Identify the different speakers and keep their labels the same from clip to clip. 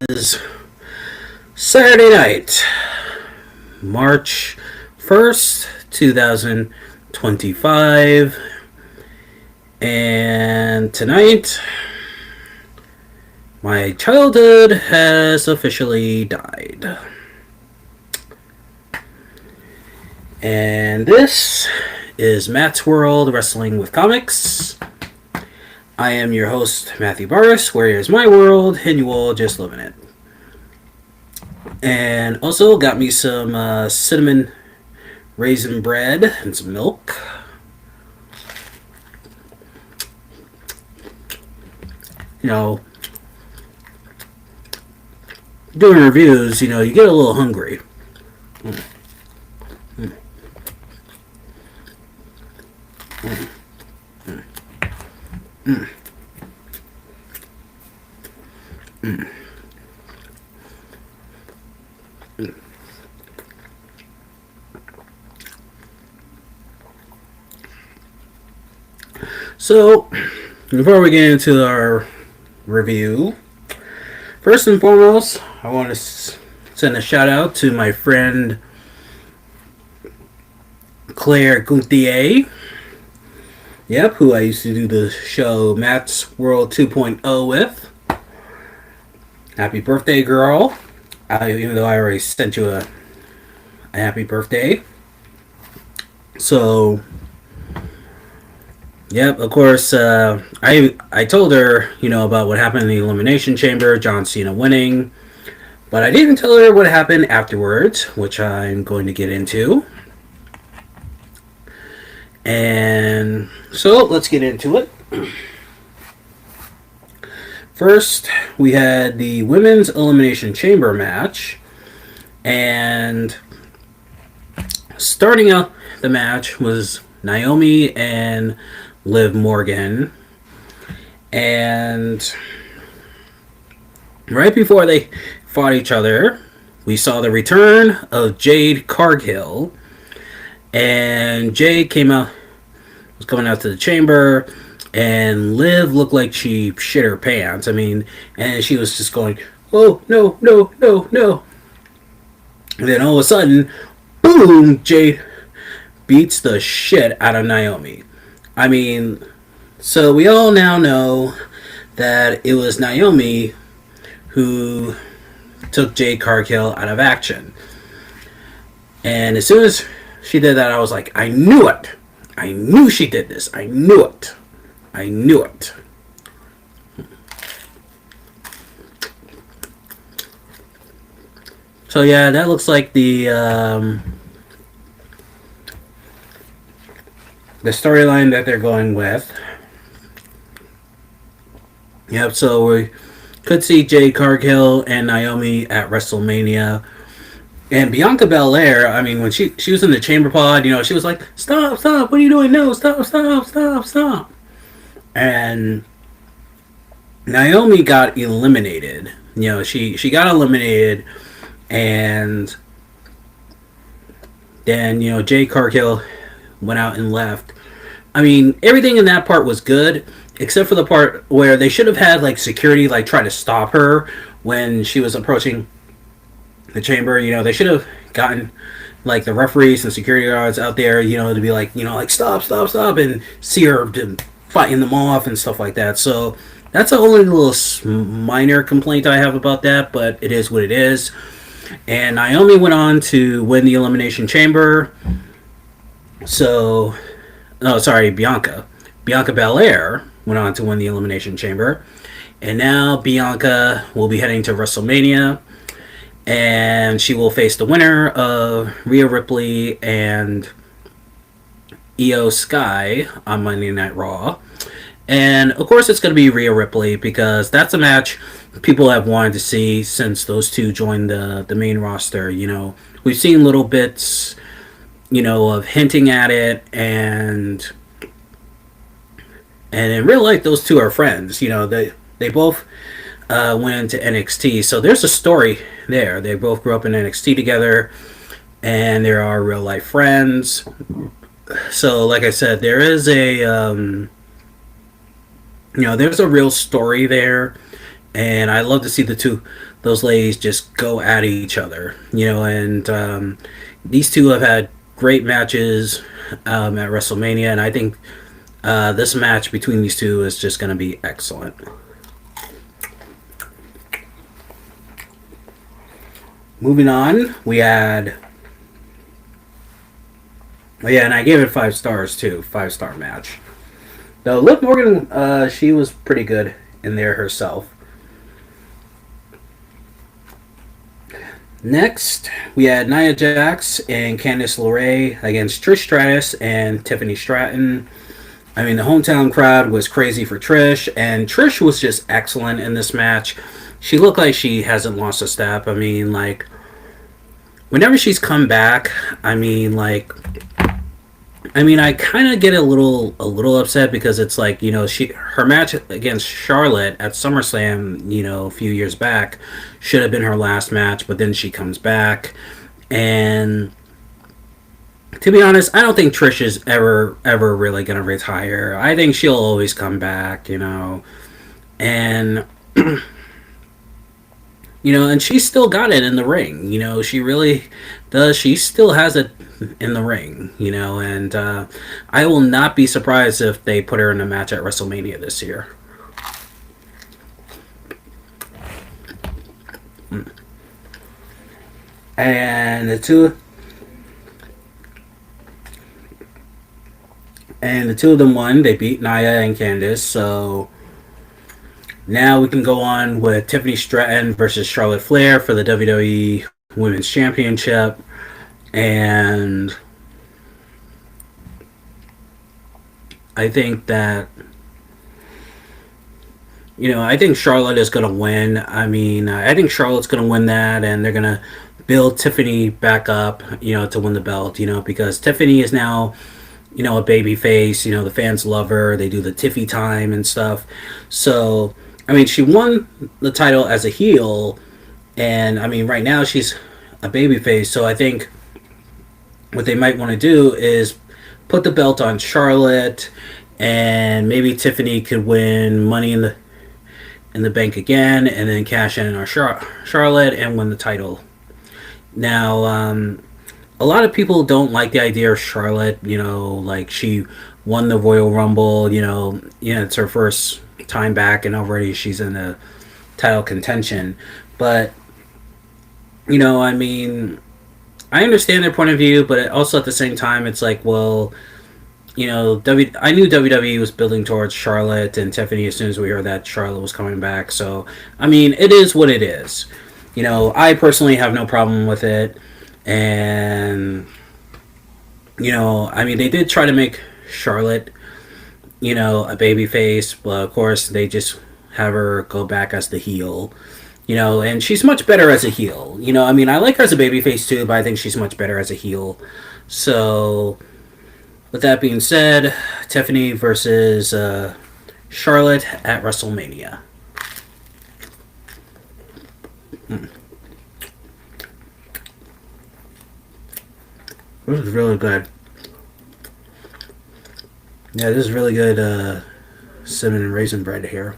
Speaker 1: is Saturday night, March 1st, 2025. And tonight, my childhood has officially died. And this is Matt's World Wrestling with Comics. I am your host, Matthew Barris, where here's my world, and you all just live in it. And also got me some cinnamon raisin bread and some milk. You know, doing reviews, you get a little hungry. Mm. Mm. Mm. Mm. Mm. Mm. So, before we get into our review, first and foremost, I want to send a shout out to my friend Claire Gouthier. Yep, who I used to do the show Matt's World 2.0 with. Happy birthday, girl. Even though I already sent you a happy birthday. So, yep, of course, I told her, about what happened in the Elimination Chamber, John Cena winning. But I didn't tell her what happened afterwards, which I'm going to get into. And so, let's get into it. First, we had the Women's Elimination Chamber match. And starting out the match was Naomi and Liv Morgan. And right before they fought each other, we saw the return of Jade Cargill. And Jade was coming out to the chamber, and Liv looked like she shit her pants. And she was just going, oh, no, no, no, no. And then all of a sudden, boom, Jade beats the shit out of Naomi. So we all now know that it was Naomi who took Jade Cargill out of action. And as soon as she did that, I was like, I knew it. I knew she did this. I knew it. I knew it. So yeah, that looks like the storyline that they're going with. Yep, so we could see Jade Cargill and Naomi at WrestleMania. And Bianca Belair, when she was in the chamber pod, she was like, stop, what are you doing? No, stop. And Naomi got eliminated. She got eliminated, and then, Jade Cargill went out and left. Everything in that part was good, except for the part where they should have had, security, try to stop her when she was approaching the chamber. They should have gotten the referees and security guards out there, to be stop, and see her fighting them off and stuff like that. So that's the only little minor complaint I have about that, but it is what it is. And Naomi went on to win the Elimination Chamber. Bianca Belair went on to win the Elimination Chamber, and now Bianca will be heading to WrestleMania. And she will face the winner of Rhea Ripley and Io Sky on Monday Night Raw. And of course it's going to be Rhea Ripley, because that's a match people have wanted to see since those two joined the main roster. We've seen little bits, of hinting at it, and in real life those two are friends. They both went into NXT, so there's a story there. They both grew up in NXT together, and they are real life friends. So, like I said, there is a there's a real story there, and I love to see the two those ladies just go at each other. And these two have had great matches at WrestleMania, and I think this match between these two is just going to be excellent. Moving on, we had. Oh, yeah, and I gave it 5 stars too. 5-star match. Though Liv Morgan, she was pretty good in there herself. Next, we had Nia Jax and Candice LeRae against Trish Stratus and Tiffany Stratton. I mean, the hometown crowd was crazy for Trish, and Trish was just excellent in this match. She looked like she hasn't lost a step. I mean, like, whenever she's come back, I kind of get a little upset because it's like her match against Charlotte at SummerSlam a few years back should have been her last match, but then she comes back, and to be honest, I don't think Trish is ever really gonna retire. I think she'll always come back, and and she's still got it in the ring. She really does. She still has it in the ring. And I will not be surprised if they put her in a match at WrestleMania this year. And the two of them won. They beat Nia and Candice. So now we can go on with Tiffany Stratton versus Charlotte Flair for the WWE Women's Championship. And I think that, I think Charlotte is going to win. I mean, I think Charlotte's going to win that, and they're going to build Tiffany back up, to win the belt, because Tiffany is now, a baby face. The fans love her. They do the Tiffy time and stuff. So, I mean, she won the title as a heel, and I mean, right now she's a babyface. So I think what they might want to do is put the belt on Charlotte, and maybe Tiffany could win Money in the Bank again, and then cash in on Charlotte and win the title. Now, a lot of people don't like the idea of Charlotte. Like she won the Royal Rumble. It's her first time back, and already she's in a title contention. But I mean, I understand their point of view, but also at the same time, it's like, well, I knew WWE was building towards Charlotte and Tiffany as soon as we heard that Charlotte was coming back. So, I mean, it is what it is. I personally have no problem with it. And, I mean, they did try to make Charlotte, a baby face, but of course they just have her go back as the heel. And she's much better as a heel. I mean, I like her as a babyface too, but I think she's much better as a heel. So, with that being said, Tiffany versus Charlotte at WrestleMania. This is really good. Yeah, this is really good cinnamon and raisin bread here.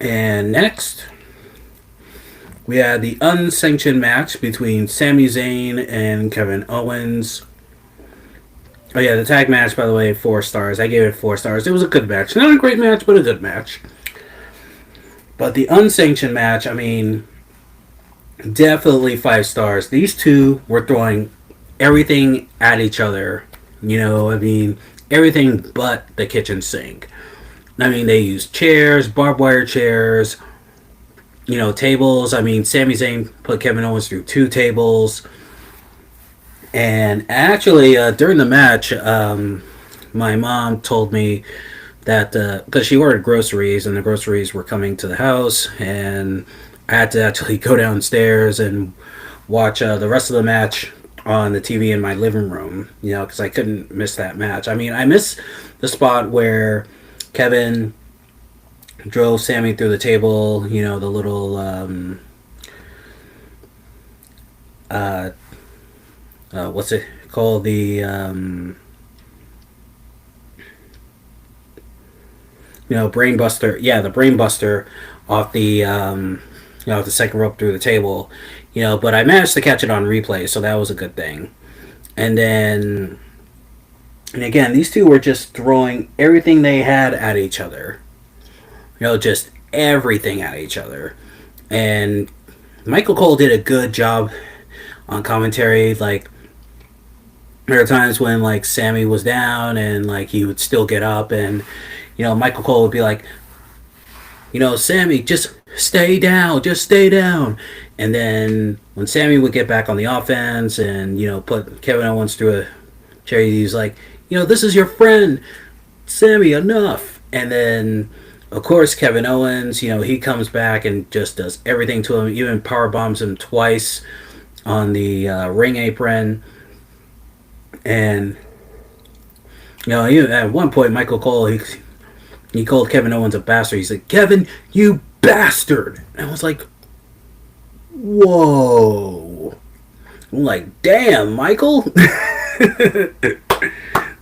Speaker 1: And next, we had the unsanctioned match between Sami Zayn and Kevin Owens. Oh yeah, the tag match, by the way, 4 stars. I gave it 4 stars. It was a good match. Not a great match, but a good match. But the unsanctioned match, I mean, definitely 5 stars. These two were throwing everything at each other. I mean, everything but the kitchen sink. I mean, they used chairs, barbed wire chairs, tables. I mean, Sami Zayn put Kevin Owens through 2 tables. And actually, during the match, my mom told me that because she ordered groceries and the groceries were coming to the house, and I had to actually go downstairs and watch the rest of the match on the TV in my living room, because I couldn't miss that match. I mean, I miss the spot where Kevin drove Sammy through the table. The little uh, what's it called? Brain Buster. Yeah, the Brain Buster off off the second rope through the table. But I managed to catch it on replay, so that was a good thing. And then, and again, these two were just throwing everything they had at each other. Just everything at each other. And Michael Cole did a good job on commentary. Like, there are times when, like, Sammy was down and, like, he would still get up, and Michael Cole would be like, Sammy, just stay down, just stay down. And then when Sammy would get back on the offense and, put Kevin Owens through a chair, he's like, this is your friend, Sammy, enough. And then, of course, Kevin Owens, he comes back and just does everything to him, even power bombs him twice on the ring apron. And, at one point, Michael Cole, he called Kevin Owens a bastard. He's like, Kevin, you bastard. And I was like, whoa. I'm like, damn, Michael.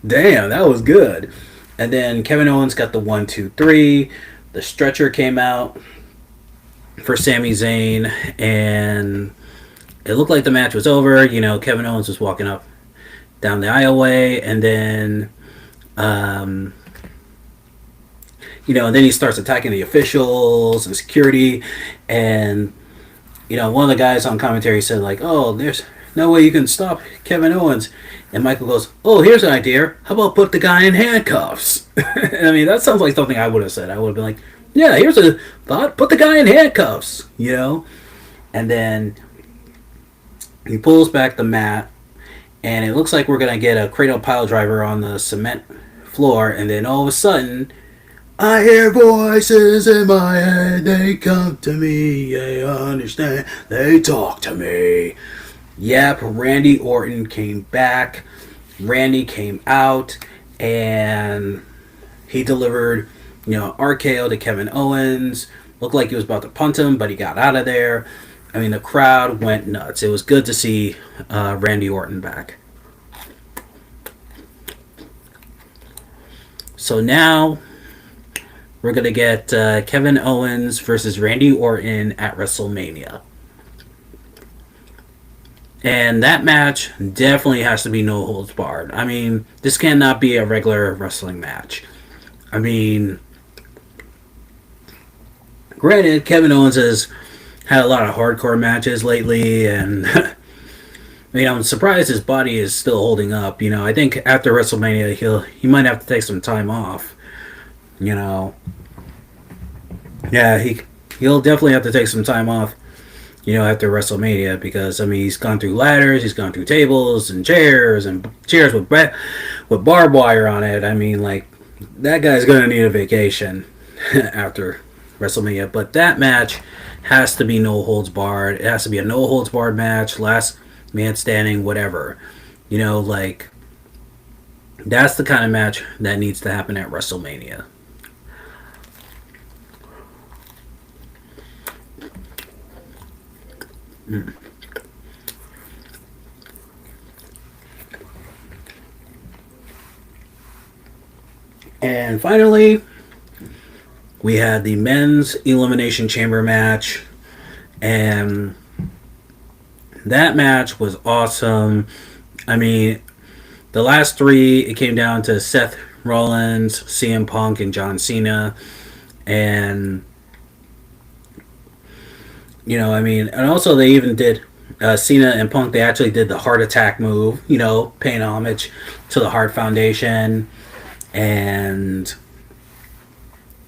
Speaker 1: Damn, that was good. And then Kevin Owens got the 1, 2, 3. The stretcher came out for Sami Zayn. And it looked like the match was over. Kevin Owens was walking up down the aisleway. And then... and then he starts attacking the officials and security, and one of the guys on commentary said, like, oh, there's no way you can stop Kevin Owens. And Michael goes, oh, here's an idea. How about put the guy in handcuffs? I mean, that sounds like something I would have said. I would have been like, yeah, here's a thought. Put the guy in handcuffs, And then he pulls back the mat, and it looks like we're going to get a cradle pile driver on the cement floor, and then all of a sudden... I hear voices in my head, they come to me, they understand, they talk to me. Yep, Randy Orton came back. Randy came out, and he delivered, RKO to Kevin Owens. Looked like he was about to punt him, but he got out of there. I mean, the crowd went nuts. It was good to see Randy Orton back. So now... we're going to get Kevin Owens versus Randy Orton at WrestleMania. And that match definitely has to be no holds barred. I mean, this cannot be a regular wrestling match. I mean, granted, Kevin Owens has had a lot of hardcore matches lately, and I mean, I'm surprised his body is still holding up. I think after WrestleMania, he might have to take some time off. Yeah, he'll definitely have to take some time off, after WrestleMania, because, I mean, he's gone through ladders, he's gone through tables and chairs with barbed wire on it. I mean, like, that guy's going to need a vacation after WrestleMania. But that match has to be no holds barred. It has to be a no holds barred match, last man standing, whatever. Like, that's the kind of match that needs to happen at WrestleMania. And finally, we had the men's Elimination Chamber match, and that match was awesome. I mean, the last three, it came down to Seth Rollins, CM Punk, and John Cena. And, I mean, and also they even did Cena and Punk, they actually did the heart attack move, paying homage to the Heart Foundation. And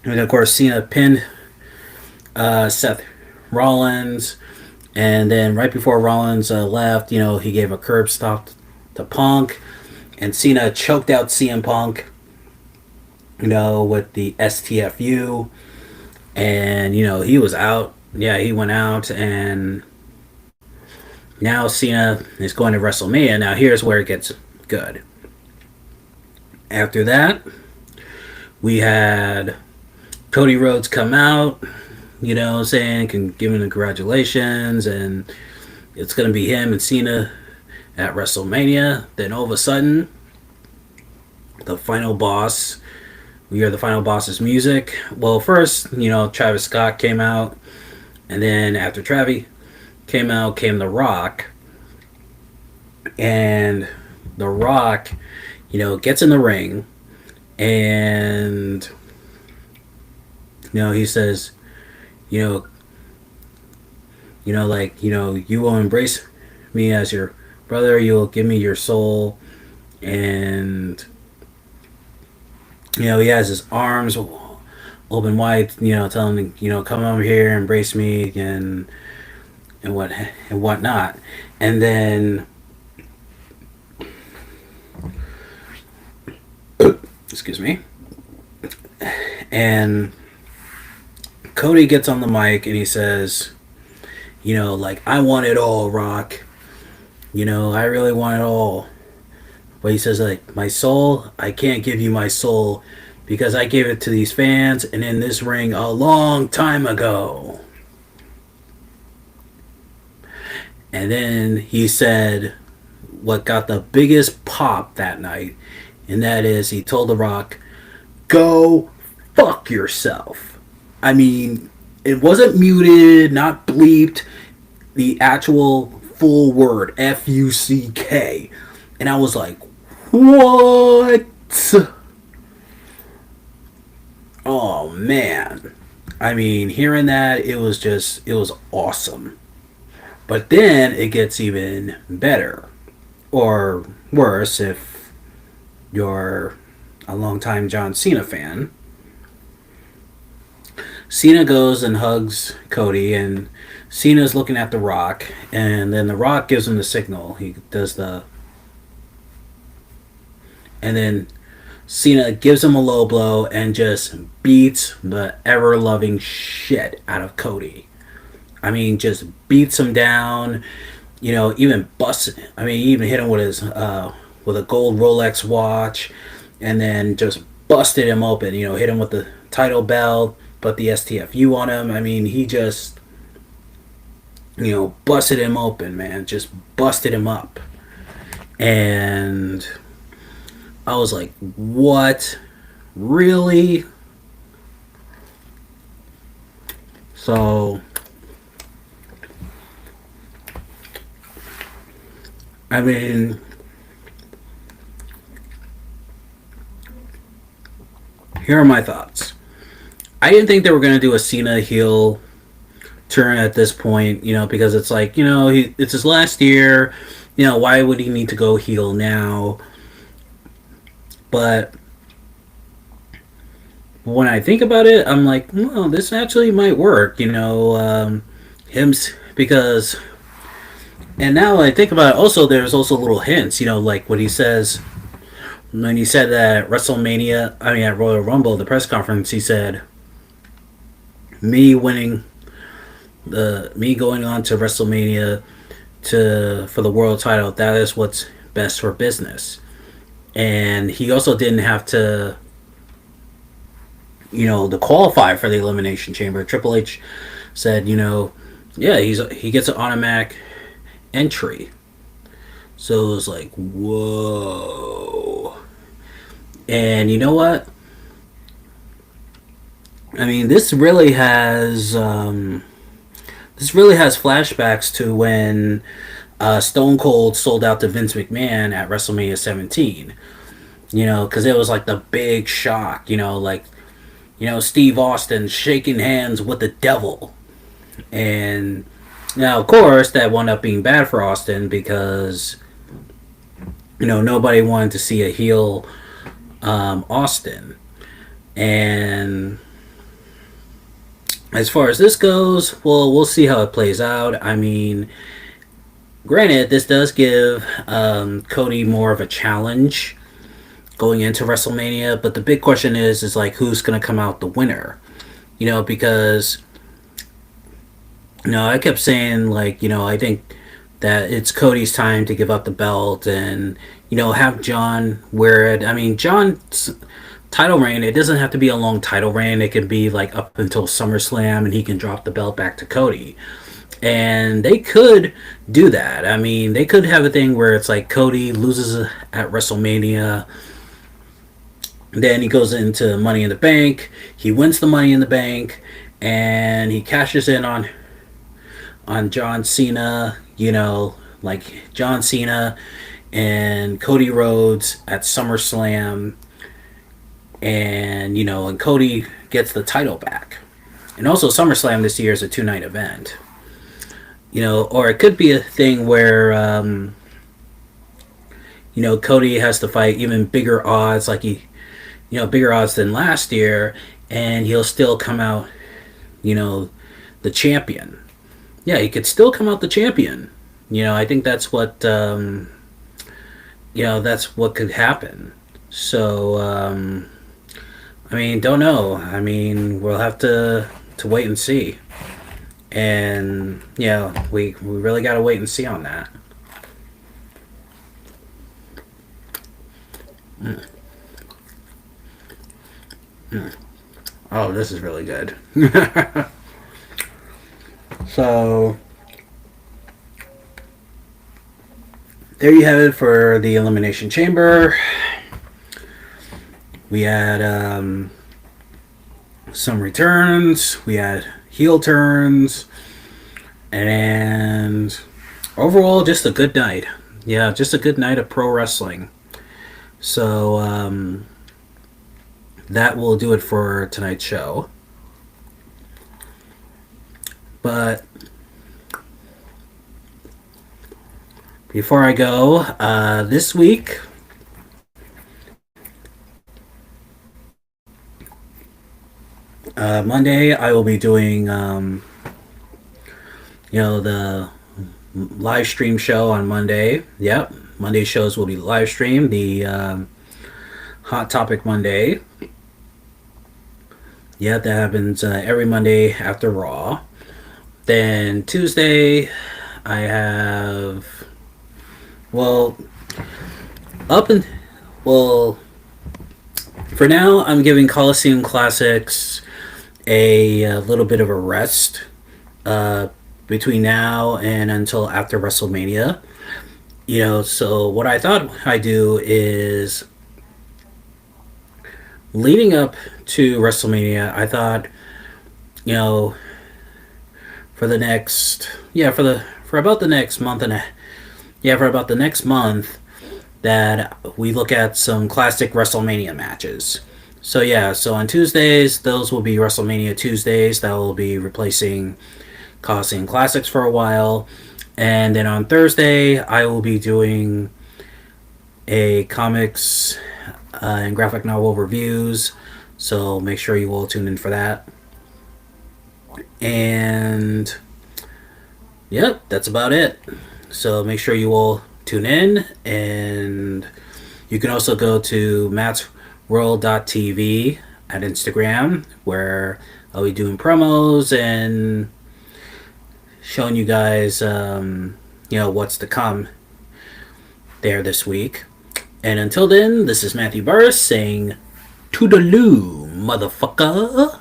Speaker 1: of course, Cena pinned Seth Rollins. And then right before Rollins left, he gave a curb stop to Punk. And Cena choked out CM Punk, with the STFU. And, he was out. Yeah, he went out. And now Cena is going to WrestleMania. Now here's where it gets good. After that, we had Cody Rhodes come out, saying, can give him the congratulations, and it's gonna be him and Cena at WrestleMania. Then all of a sudden, the final boss. We hear the final boss's music. Well, first, Travis Scott came out, and then after Travis came out, came The Rock, and The Rock, gets in the ring, and he says, you know, you will embrace me as your brother. You'll give me your soul, and he has his arms open wide, telling him, come over here, embrace me, and whatnot, and then excuse me, and Cody gets on the mic and he says, I want it all, Rock. I really want it all. But he says, my soul, I can't give you my soul because I gave it to these fans and in this ring a long time ago. And then he said what got the biggest pop that night, and that is he told The Rock, go fuck yourself. I mean, it wasn't muted, not bleeped, the actual full word, F-U-C-K. And I was like, what? Oh, man. I mean, hearing that, it was awesome. But then it gets even better. Or worse if you're a longtime John Cena fan. Cena goes and hugs Cody, and Cena's looking at The Rock, and then The Rock gives him the signal. He does the... And then Cena gives him a low blow and just beats the ever-loving shit out of Cody. I mean, just beats him down. Even busts... I mean, he even hit him with his... with a gold Rolex watch, and then just busted him open. Hit him with the title belt, put the STFU on him. I mean, he just... busted him open, man. Just busted him up. And I was like, what? Really? So, I mean, here are my thoughts. I didn't think they were going to do a Cena heel turn at this point, because it's like, it's his last year. Why would he need to go heel now? But when I think about it, I'm like, well, this actually might work, because, and now I think about it, also, there's also little hints, like what he says, when he said that at WrestleMania, at Royal Rumble, the press conference, he said, me going on to WrestleMania for the world title, that is what's best for business. And he also didn't have to, to qualify for the Elimination Chamber. Triple H said, yeah, he gets an automatic entry. So it was like, whoa. And you know what? I mean, this really has flashbacks to when Stone Cold sold out to Vince McMahon at WrestleMania 17. Because it was like the big shock. Steve Austin shaking hands with the devil. And now, of course, that wound up being bad for Austin because, nobody wanted to see a heel Austin. And as far as this goes, well, we'll see how it plays out. I mean, granted, this does give Cody more of a challenge going into WrestleMania, but the big question is like, who's going to come out the winner? Because, I kept saying, like, I think that it's Cody's time to give up the belt and, have John wear it. I mean, John's title reign, it doesn't have to be a long title reign. It can be like up until SummerSlam, and he can drop the belt back to Cody. And they could do that. I mean, they could have a thing where it's like Cody loses at WrestleMania, then he goes into Money in the Bank, he wins the Money in the Bank, and he cashes in on John Cena. Like John Cena and Cody Rhodes at SummerSlam, and Cody gets the title back. And also, SummerSlam this year is a 2-night event. Or it could be a thing where, Cody has to fight even bigger odds, like bigger odds than last year, and he'll still come out, the champion. Yeah, he could still come out the champion. I think that's what, that's what could happen. So, I mean, don't know. I mean, we'll have to wait and see. And yeah, we really got to wait and see on that. Mm. Mm. Oh, this is really good. So there you have it for the Elimination Chamber. We had some returns. We had heel turns. And overall, just a good night. Yeah, just a good night of pro wrestling. So that will do it for tonight's show. But before I go, this week, Monday, I will be doing, the live stream show on Monday. Yep, Monday shows will be live streamed. The Hot Topic Monday. Yeah, that happens every Monday after Raw. Then Tuesday, I have, well, for now, I'm giving Coliseum Classics a little bit of a rest between now and until after WrestleMania. So what I thought I'd do is, leading up to WrestleMania, I thought, for the next, for about the next month for about the next month, that we look at some classic WrestleMania matches. So on Tuesdays, those will be WrestleMania Tuesdays. That will be replacing Coliseum Classics for a while. And then on Thursday, I will be doing a comics and graphic novel reviews. So make sure you all tune in for that. And yep, that's about it. So make sure you all tune in, and you can also go to mattsworld.tv at Instagram, where I'll be doing promos and showing you guys, what's to come there this week. And until then, this is Matthew Burris saying, toodaloo, motherfucker.